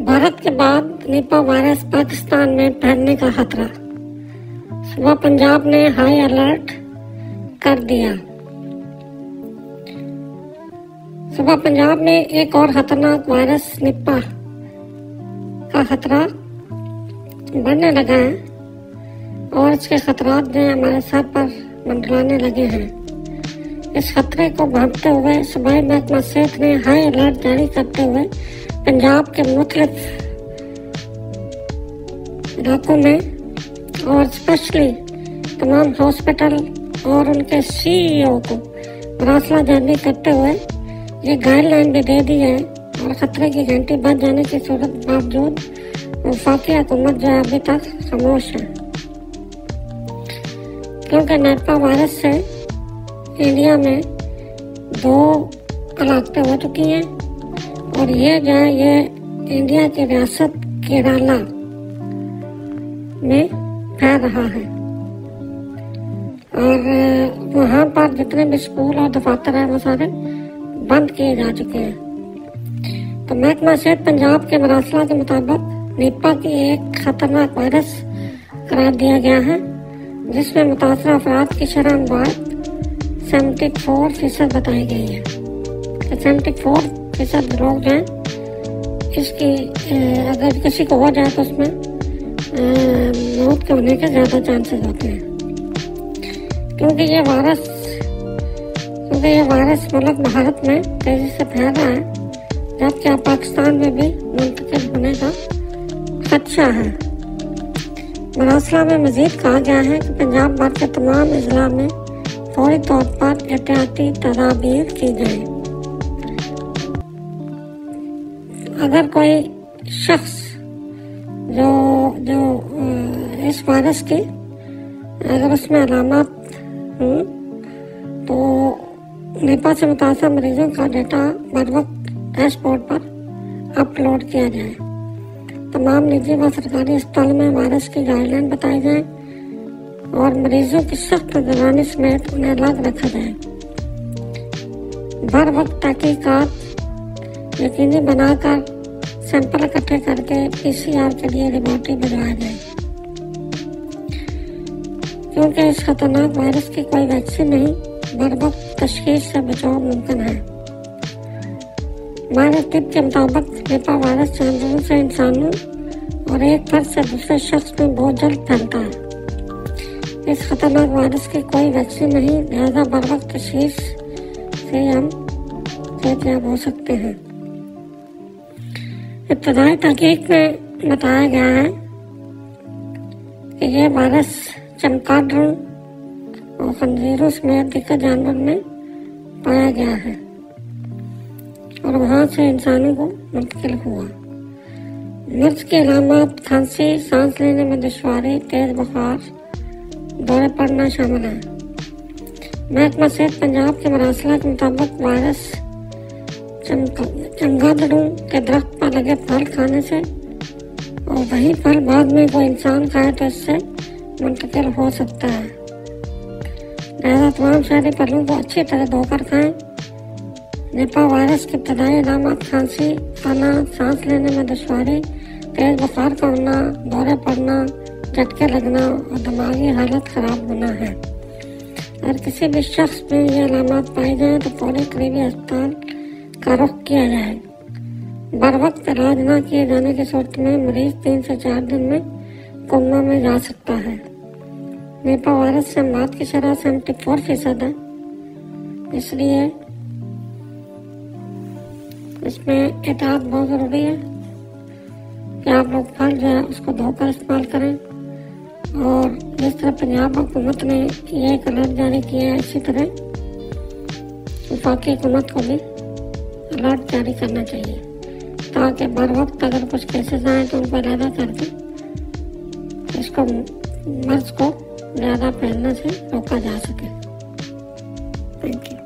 भारत के बाद Nipah virus Pakistan में फैलने का खतरा। सुबह पंजाब ने हाई अलर्ट कर दिया। सुबह पंजाब में एक और खतरनाक वायरस निपा का खतरा बढ़ने लगा है और इसके खतरात जो हमारे सर पर मंडराने लगे हैं। इस खतरे को भांपते हुए सूबाई महकमा सेहत ने हाई अलर्ट जारी करते हुए पंजाब के मुख्तलिफ इलाकों में और स्पेशली तमाम हॉस्पिटल और उनके सीईओ को मरासला जारी करते हुए ये गाइडलाइन भी दे दी है और खतरे की घंटी बज जाने की सूरत बावजूद वफाकी हुकूमत जो है अभी तक खामोश है, क्योंकि निपा वायरस से इंडिया में 2 हलाकतें हो चुकी हैं और ये जो है ये इंडिया की रियासत केरला में फैल रहा है और वहाँ पर जितने भी स्कूल और दफातर हैं वो सारे बंद किए जा चुके हैं। तो महकमा सेहत पंजाब के मरासला के मुताबिक निपा की एक खतरनाक वायरस करार दिया गया है, जिसमें मुतासरा अफराद की शरह बात 74% बताई गई है। 74% लोग जो हैं इसकी अगर किसी को हो जाए तो उसमें मौत के होने के ज़्यादा चांसेस होते हैं, क्योंकि ये वायरस मुल्क भारत में तेजी से फैल रहा है, जबकि पाकिस्तान में भी मुंतकिल होने का खदशा है। मरासला में मजीद कहा गया है कि पंजाब भर के तमाम अजला में फौरी तौर पर एहतियाती तदाबीर की जाए। अगर कोई शख्स जो इस वायरस की अगर उसमें अलामत हों तो निपा से मुतासर मरीजों का डेटा बर वक्त डैशबोर्ड पर अपलोड किया जाए। तमाम निजी व सरकारी अस्पतालों में वायरस की गाइडलाइन बताई जाए और मरीजों की सख्त निगरानी समेत उन्हें अलग रखा जाए। बर वक्त तहकीकात यकीनी बनाकर सैंपल इकट्ठे करके PCR के लिए लेबॉर्टरी भिजवाया जाए, क्योंकि इस खतरनाक वायरस की कोई वैक्सीन नहीं, बर वक्त तशखीस से बचाव मुमकिन है। माहिर तिब के मुताबिक निपा वायरस जानवरों से इंसानों और एक फर्द से दूसरे शख्स में बहुत जल्द फैलता है। इस खतरनाक वायरस की कोई वैक्सीन नहीं, लिहाजा बर वक्त तशखीस से हम सेहतयाब हो सकते हैं। इब्तदाई तहकीक में बताया गया है कि यह वायरस चमगादड़ों और खंजीरों समेत दिक्कत जानवर में पाया गया है और वहाँ से इंसानों को मुंतकिल हुआ। मर्ज की अलामत खांसी, सांस लेने में दुश्वारी, तेज बुखार, दौरे पड़ना शामिल है। महकमा सेहत पंजाब के मरासला के मुताबिक वायरस चमगादड़ों के दरख्त पर लगे फल खाने से और वही फल बाद में कोई इंसान खाए तो इससे मुंतकिल हो सकता है। लिहाजा तमाम शहरी फलों को अच्छी तरह धोकर खाएं। निपा वायरस की इब्तदाई अलामत खांसी आना, सांस लेने में दुश्वारी, तेज बुखार का होना, दौरे पड़ना, झटके लगना और दिमागी हालत खराब होना है। अगर किसी भी शख्स में ये अलामत पाई जाए तो फौरी करीबी अस्पताल का रुख किया जाए। बर वक्त इलाज न किए जाने की सूरत में मरीज 3 से 4 दिन में कोमा में जा सकता है। निपा वायरस से मौत की शरह 74% है, इसलिए इसमें एहतियात बहुत ज़रूरी है कि आप लोग फल जो है उसको धोकर इस्तेमाल करें। और जिस तरह पंजाब हुकूमत ने ये एक अलर्ट जारी किया है, इसी तरह वफाकी हुकूमत को भी अलर्ट जारी करना चाहिए, ताकि बर वक्त अगर कुछ केसेस आए तो उनको अलहदा करके इसको मर्ज को ज़्यादा फैलने से रोका जा सके। Thank you.